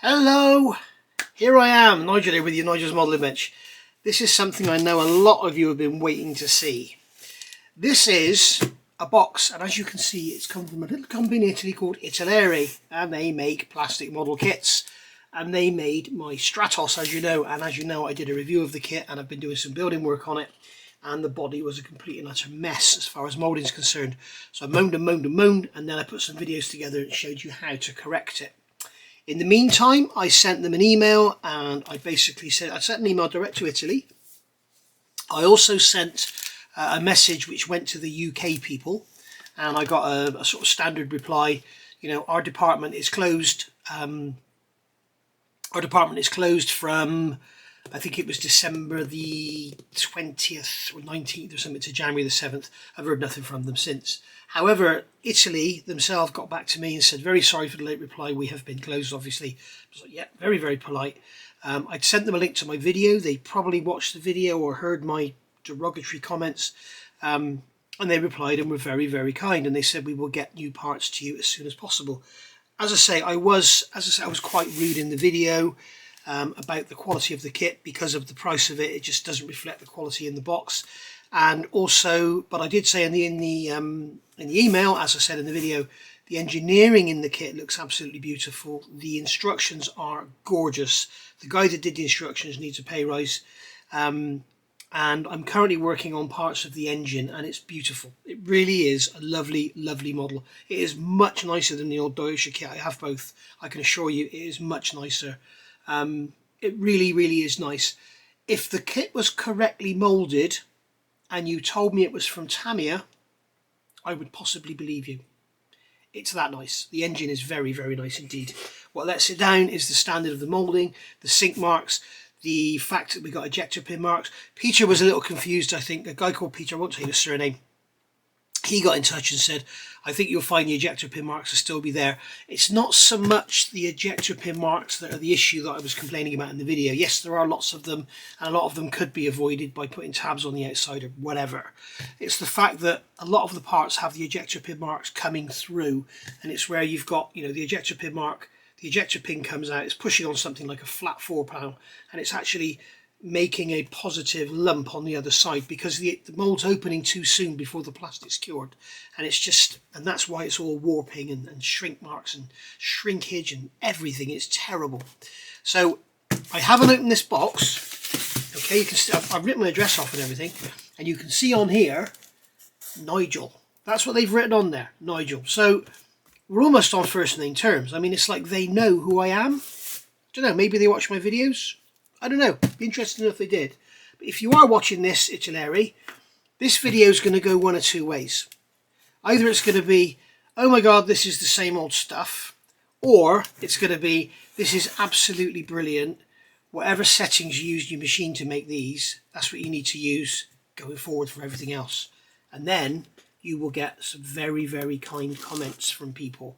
Hello, here I am, Nigel here with your Nigel's Modelling Bench. This is something I know a lot of you have been waiting to see. This is a box, and as you can see, it's come from a little company in Italy called Italeri, and they make plastic model kits. And they made my Stratos, as you know, and as you know, I did a review of the kit and I've been doing some building work on it. And the body was a complete and utter mess as far as moulding is concerned. So I moaned and moaned and moaned, and then I put some videos together and showed you how to correct it. In the meantime, I sent them an email, and I basically said, I sent an email direct to Italy. I also sent a message which went to the UK people, and I got a sort of standard reply. You know, our department is closed. Our department is closed from, I think it was December the 20th or 19th or something to January the 7th. I've heard nothing from them since. However, Italy themselves got back to me and said, very sorry for the late reply, we have been closed, obviously. I was like, yeah, very, very polite. I'd sent them a link to my video. They probably watched the video or heard my derogatory comments. And they replied and were very, very kind. And they said, we will get new parts to you as soon as possible. As I say, I was quite rude in the video about the quality of the kit because of the price of it. It just doesn't reflect the quality in the box. And also, but I did say in the email, as I said in the video, the engineering in the kit looks absolutely beautiful. The instructions are gorgeous. The guy that did the instructions needs a pay rise. And I'm currently working on parts of the engine, and it's beautiful. It really is a lovely, lovely model. It is much nicer than the old Dacia kit. I have both. I can assure you it is much nicer. It really, really is nice. If the kit was correctly moulded and you told me it was from Tamiya, I would possibly believe you. It's that nice. The engine is very, very nice indeed. What lets it down is the standard of the moulding, the sink marks, the fact that we got ejector pin marks. Peter was a little confused, I think. A guy called Peter, I won't tell you his surname. He got in touch and said, I think you'll find the ejector pin marks will still be there. It's not so much the ejector pin marks that are the issue that I was complaining about in the video. Yes, there are lots of them, and a lot of them could be avoided by putting tabs on the outside or whatever. It's the fact that a lot of the parts have the ejector pin marks coming through, and it's where you've got, you know, the ejector pin mark, the ejector pin comes out, it's pushing on something like a flat 4-pound, and it's actually making a positive lump on the other side because the mould's opening too soon before the plastic's cured, and it's just, and that's why it's all warping and shrink marks and shrinkage and everything. It's terrible. So I haven't opened this box. Okay, you can see I've written my address off and everything, and you can see on here Nigel. That's what they've written on there, Nigel. So we're almost on first name terms. I mean, it's like they know who I am. I don't know, maybe they watch my videos. I don't know, be interested if they did. But if you are watching this, Italeri, this video is going to go one of two ways. Either it's going to be, oh my god, this is the same old stuff, or it's going to be, this is absolutely brilliant. Whatever settings you use in your machine to make these, that's what you need to use going forward for everything else. And then you will get some very, very kind comments from people.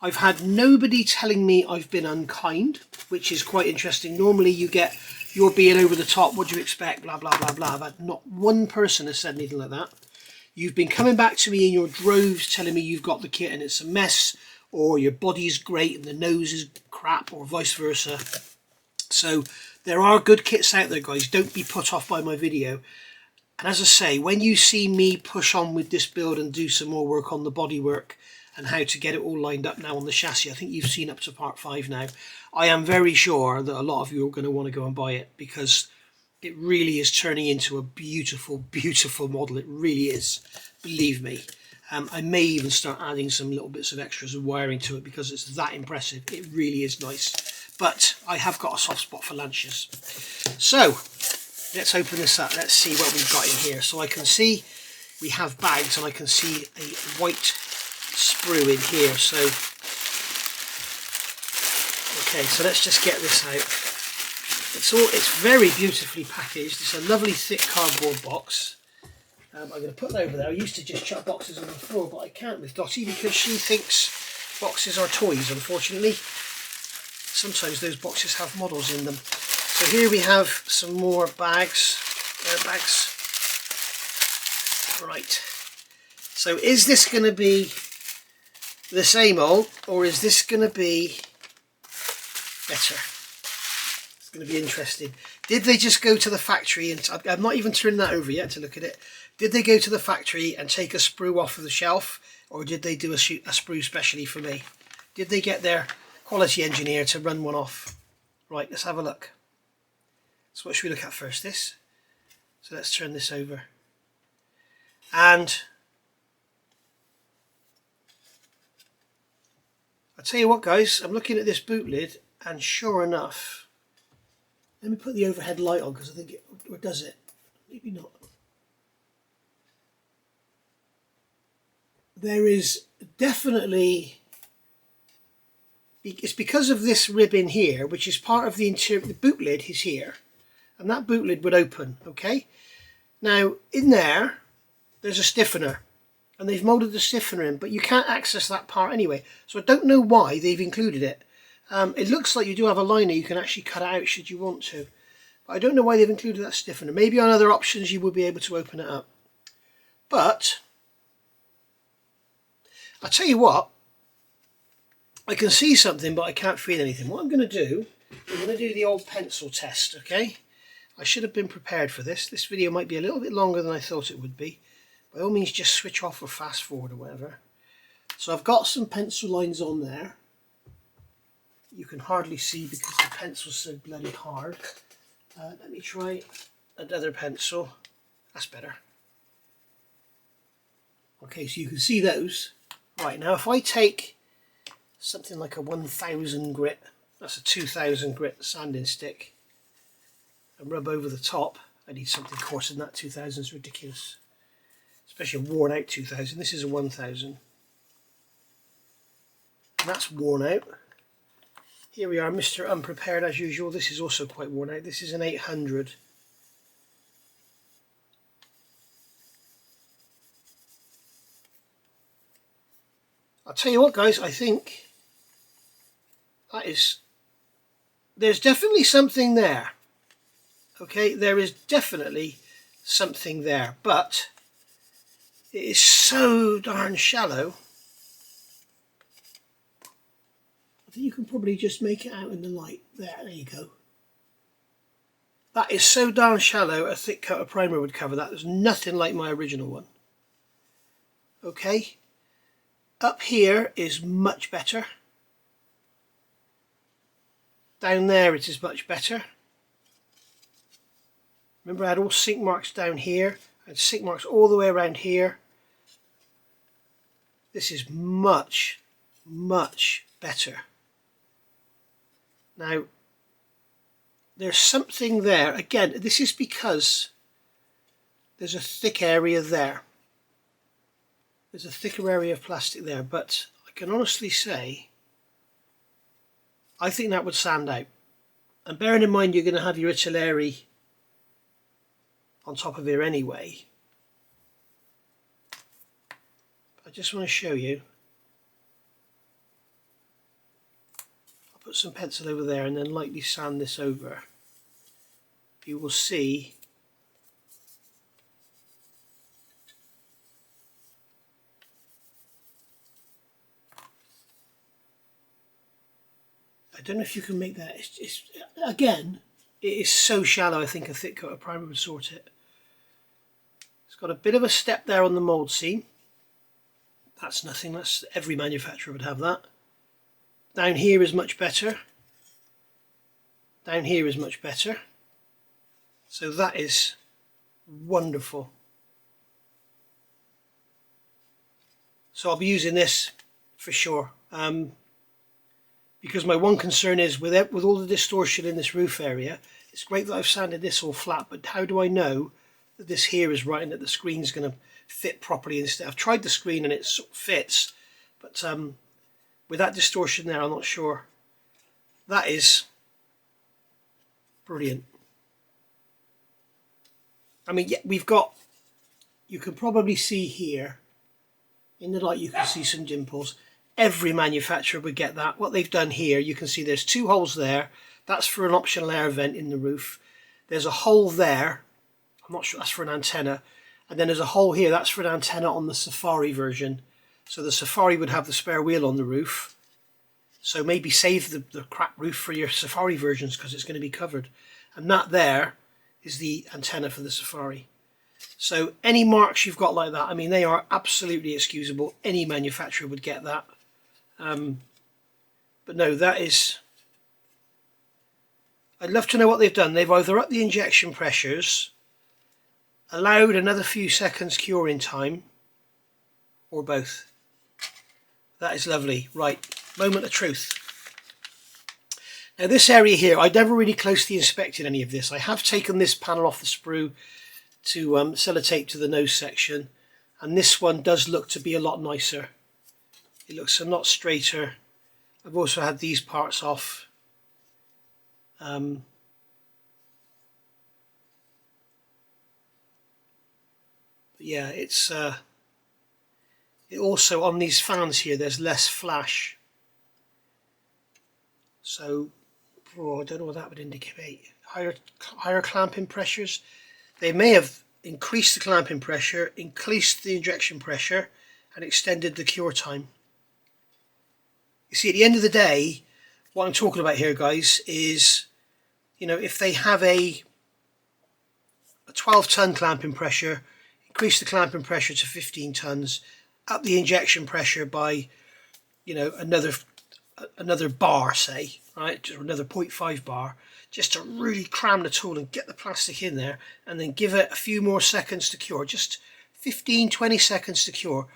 I've had nobody telling me I've been unkind, which is quite interesting. Normally you get, you're being over the top, what do you expect, blah, blah, blah, blah. I've had not one person has said anything like that. You've been coming back to me in your droves telling me you've got the kit and it's a mess, or your body's great and the nose is crap, or vice versa. So there are good kits out there, guys. Don't be put off by my video. And as I say, when you see me push on with this build and do some more work on the bodywork, and how to get it all lined up now on the chassis. I think you've seen up to part 5 now. I am very sure that a lot of you are going to want to go and buy it because it really is turning into a beautiful, beautiful model. It really is, believe me. I may even start adding some little bits of extras and wiring to it because it's that impressive. It really is nice. But I have got a soft spot for Lancias. So let's open this up. Let's see what we've got in here. So I can see we have bags, and I can see a white sprue in here. So okay, so let's just get this out. It's very beautifully packaged. It's a lovely thick cardboard box. I'm going to put that over there. I used to just chuck boxes on the floor, but I can't with Dottie because she thinks boxes are toys, unfortunately. Sometimes those boxes have models in them. So here we have some more bags. Right. So is this going to be the same old, or is this going to be better. It's going to be interesting. Did they just go to the factory, and I'm not even turned that over yet to look at it. Did they go to the factory and take a sprue off of the shelf, or did they do a sprue specially for me? Did they get their quality engineer to run one off? Right, let's have a look. So what should we look at first? This. So let's turn this over. And I'll tell you what, guys, I'm looking at this boot lid, and sure enough, let me put the overhead light on, because I think it, or does it? Maybe not. There is definitely, it's because of this rib in here, which is part of the interior. The boot lid is here, and that boot lid would open, okay? Now, in there, there's a stiffener, and they've moulded the stiffener in, but you can't access that part anyway. So I don't know why they've included it. It looks like you do have a liner, you can actually cut it out should you want to. But I don't know why they've included that stiffener. Maybe on other options you would be able to open it up. But I'll tell you what, I can see something but I can't feel anything. What I'm going to do, I'm going to do the old pencil test, okay? I should have been prepared for this. This video might be a little bit longer than I thought it would be. By all means, just switch off or fast forward or whatever. So I've got some pencil lines on there. You can hardly see because the pencil's so bloody hard. Let me try another pencil. That's better. Okay, so you can see those. Right, now if I take something like a 1000 grit, that's a 2000 grit sanding stick, and rub over the top. I need something coarser than that. 2000 is ridiculous. Especially a worn out 2000. This is a 1000. And that's worn out. Here we are, Mr. Unprepared as usual. This is also quite worn out. This is an 800. I'll tell you what, guys, I think that is, there's definitely something there. Okay, there is definitely something there, but it is so darn shallow. I think you can probably just make it out in the light. There you go. That is so darn shallow, a thick coat of primer would cover that. There's nothing like my original one. Okay, up here is much better. Down there it is much better. Remember, I had all sink marks down here. I had sink marks all the way around here. This is much, much better. Now, there's something there. Again, this is because there's a thick area there. There's a thicker area of plastic there, but I can honestly say, I think that would stand out. And bearing in mind you're going to have your Italeri on top of here anyway, I just want to show you. I'll put some pencil over there and then lightly sand this over. You will see I don't know if you can make that. It's again, it is so shallow. I think a thick coat of primer would sort it. It's got a bit of a step there on the mould seam. That's nothing. That's, every manufacturer would have that. Down here is much better. Down here is much better. So that is wonderful. So I'll be using this for sure. Because my one concern is with all the distortion in this roof area, it's great that I've sanded this all flat, but how do I know that this here is right and that the screen's going to fit properly instead? I've tried the screen and it sort of fits, but with that distortion there, I'm not sure. That is brilliant. I mean, yeah, we've got, you can probably see here, in the light you can see some dimples. Every manufacturer would get that. What they've done here, you can see there's two holes there. That's for an optional air vent in the roof. There's a hole there. I'm not sure, that's for an antenna. And then there's a hole here. That's for an antenna on the Safari version. So the Safari would have the spare wheel on the roof. So maybe save the crap roof for your Safari versions because it's going to be covered. And that there is the antenna for the Safari. So any marks you've got like that, I mean, they are absolutely excusable. Any manufacturer would get that. But no, that is... I'd love to know what they've done. They've either upped the injection pressures, allowed another few seconds curing time, or both. That is lovely. Right, moment of truth. Now this area here, I never really closely inspected any of this. I have taken this panel off the sprue to sellotape to the nose section, and this one does look to be a lot nicer. It looks a lot straighter. I've also had these parts off. But yeah, it's it also, on these fans here, there's less flash. So, I don't know what that would indicate. Higher clamping pressures. They may have increased the clamping pressure, increased the injection pressure, and extended the cure time. You see, at the end of the day, what I'm talking about here, guys, is, you know, if they have a 12-ton clamping pressure, increase the clamping pressure to 15 tons, up the injection pressure by, you know, another bar, say, right, just another 0.5 bar, just to really cram the tool and get the plastic in there, and then give it a few more seconds to cure, just 15-20 seconds to cure.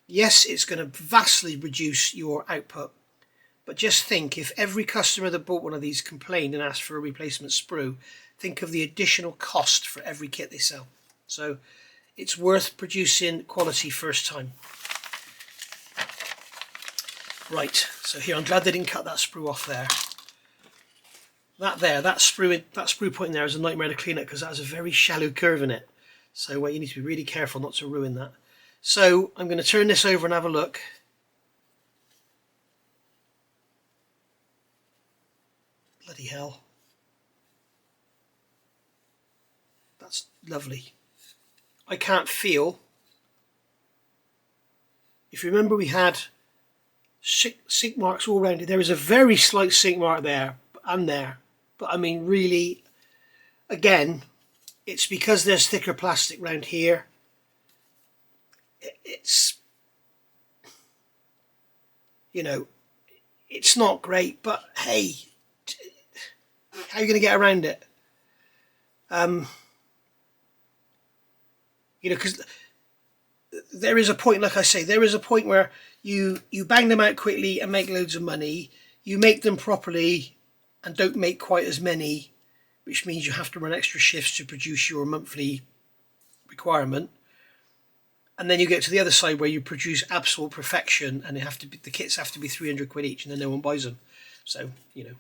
Yes, it's going to vastly reduce your output, but just think, if every customer that bought one of these complained and asked for a replacement sprue, think of the additional cost for every kit they sell. So it's worth producing quality first time. Right, so here, I'm glad they didn't cut that sprue off there. That sprue point there is a nightmare to clean up because that has a very shallow curve in it. So you need to be really careful not to ruin that. So I'm going to turn this over and have a look. Bloody hell. That's lovely. I can't feel. If you remember, we had sink marks all around it. There is a very slight sink mark there and there. But I mean, really, again, it's because there's thicker plastic around here. It's, you know, it's not great, but hey, how are you going to get around it? You know, because there is a point, like I say, there is a point where you bang them out quickly and make loads of money. You make them properly and don't make quite as many, which means you have to run extra shifts to produce your monthly requirement. And then you get to the other side where you produce absolute perfection, and the kits have to be 300 quid each, and then no one buys them. So, you know,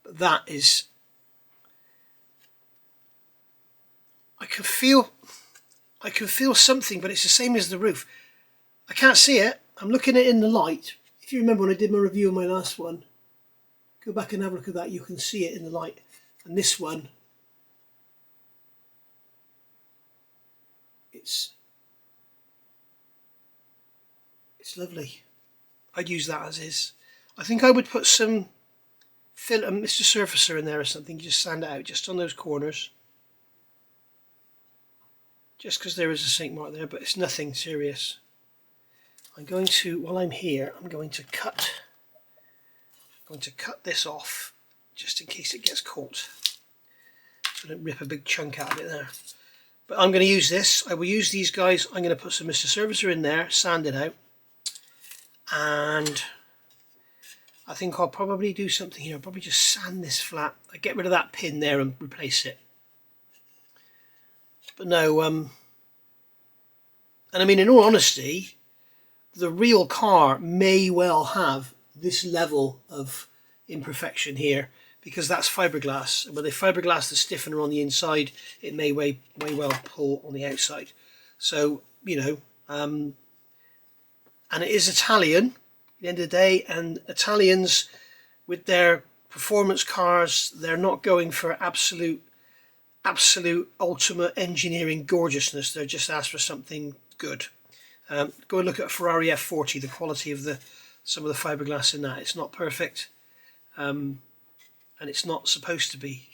that is, I can feel something, but it's the same as the roof. I can't see it. I'm looking at it in the light. If you remember when I did my review of my last one, go back and have a look at that. You can see it in the light. And this one, it's lovely. I'd use that as is. I think I would put some Mr. Surfacer in there or something. You just sand it out just on those corners. Just because there is a sink mark there, but it's nothing serious. I'm going to, while I'm here, I'm going to cut this off just in case it gets caught, so I don't rip a big chunk out of it there. But I'm going to use this. I will use these guys. I'm going to put some Mr. Surfacer in there, sand it out, and I think I'll probably do something here. I'll probably just sand this flat. I get rid of that pin there and replace it. But no, and I mean, in all honesty, the real car may well have this level of imperfection here, because that's fiberglass. And when they fiberglass the stiffener on the inside, it may well pull on the outside. So, you know, and it is Italian at the end of the day, and Italians with their performance cars, they're not going for absolute ultimate engineering gorgeousness. They're just asked for something good. Go and look at a Ferrari F40, the quality of the some of the fiberglass in that. It's not perfect, and it's not supposed to be,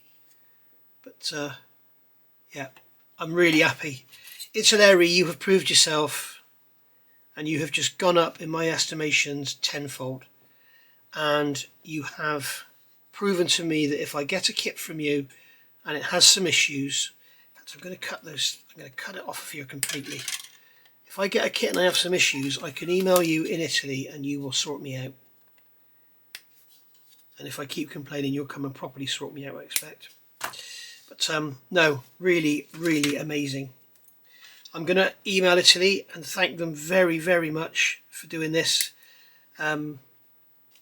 but yeah, I'm really happy. Italeri, you have proved yourself, and you have just gone up in my estimations tenfold, and you have proven to me that if I get a kit from you and it has some issues, in fact, I'm going to cut it off of here completely. If I get a kit and I have some issues, I can email you in Italy and you will sort me out. And if I keep complaining, you'll come and properly sort me out, I expect. But no, really, really amazing. I'm going to email Italy and thank them very, very much for doing this.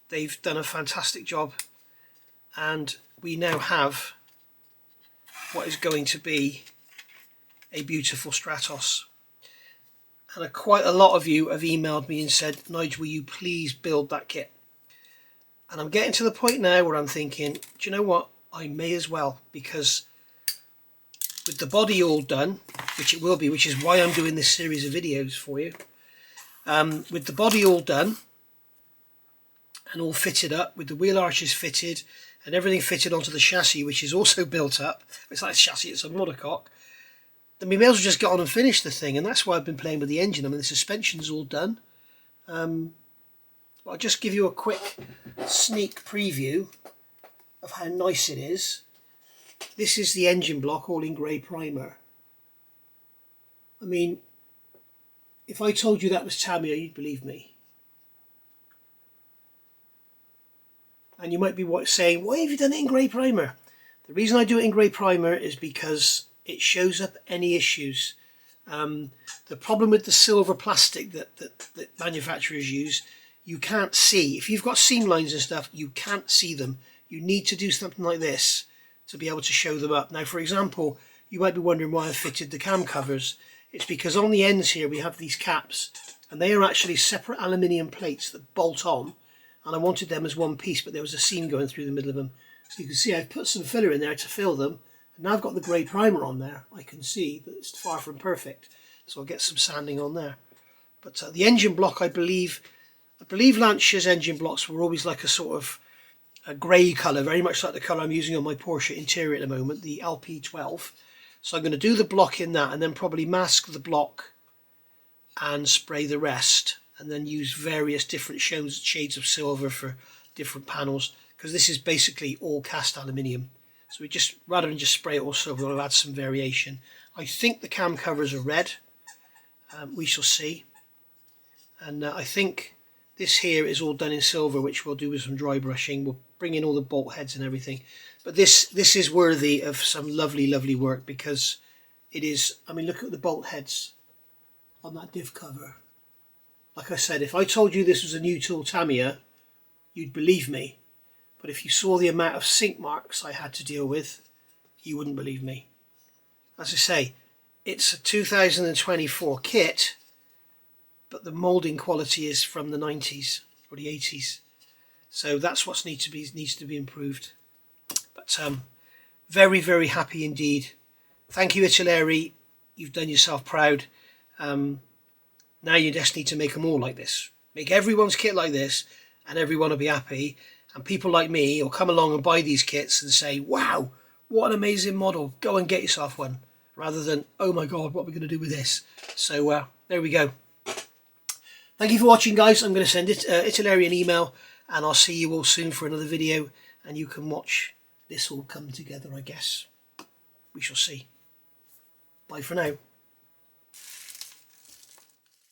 They've done a fantastic job, and we now have what is going to be a beautiful Stratos. And quite a lot of you have emailed me and said, Nigel, will you please build that kit? And I'm getting to the point now where I'm thinking, do you know what? I may as well, because with the body all done, which it will be, which is why I'm doing this series of videos for you, with the body all done and all fitted up, with the wheel arches fitted and everything fitted onto the chassis, which is also built up. It's like a chassis, it's a monocoque. Then we may as well just get on and finish the thing, and that's why I've been playing with the engine. I mean, the suspension's all done. I'll just give you a quick sneak preview of how nice it is. This is the engine block, all in grey primer. I mean, if I told you that was Tamiya, you'd believe me. And you might be saying, why have you done it in grey primer? The reason I do it in grey primer is because it shows up any issues. The problem with the silver plastic that manufacturers use, you can't see. If you've got seam lines and stuff, you can't see them. You need to do something like this to be able to show them up. Now, for example, you might be wondering why I fitted the cam covers. It's because on the ends here we have these caps, and they are actually separate aluminium plates that bolt on, and I wanted them as one piece, but there was a seam going through the middle of them. So you can see I've put some filler in there to fill them. Now I've got the grey primer on there. I can see that it's far from perfect, so I'll get some sanding on there. But the engine block, I believe Lancia's engine blocks were always like a sort of a grey colour, very much like the colour I'm using on my Porsche interior at the moment, the LP12. So I'm going to do the block in that, and then probably mask the block and spray the rest, and then use various different shades of silver for different panels, because this is basically all cast aluminium. So we just, rather than just spray it all silver, we'll add some variation. I think the cam covers are red. We shall see. And I think this here is all done in silver, which we'll do with some dry brushing. We'll bring in all the bolt heads and everything. But this is worthy of some lovely, lovely work, because it is, I mean, look at the bolt heads on that div cover. Like I said, if I told you this was a new tool Tamiya, you'd believe me. But if you saw the amount of sink marks I had to deal with, you wouldn't believe me. As I say, it's a 2024 kit, but the moulding quality is from the 90s or the 80s. So that's what needs to be improved. But very, very happy indeed. Thank you, Italeri. You've done yourself proud. Now you just need to make them all like this. Make everyone's kit like this, and everyone will be happy. And people like me will come along and buy these kits and say, wow, what an amazing model. Go and get yourself one. Rather than, oh my God, what are we going to do with this? So there we go. Thank you for watching, guys. I'm going to send Italeri an email, and I'll see you all soon for another video, and you can watch this all come together, I guess. We shall see. Bye for now.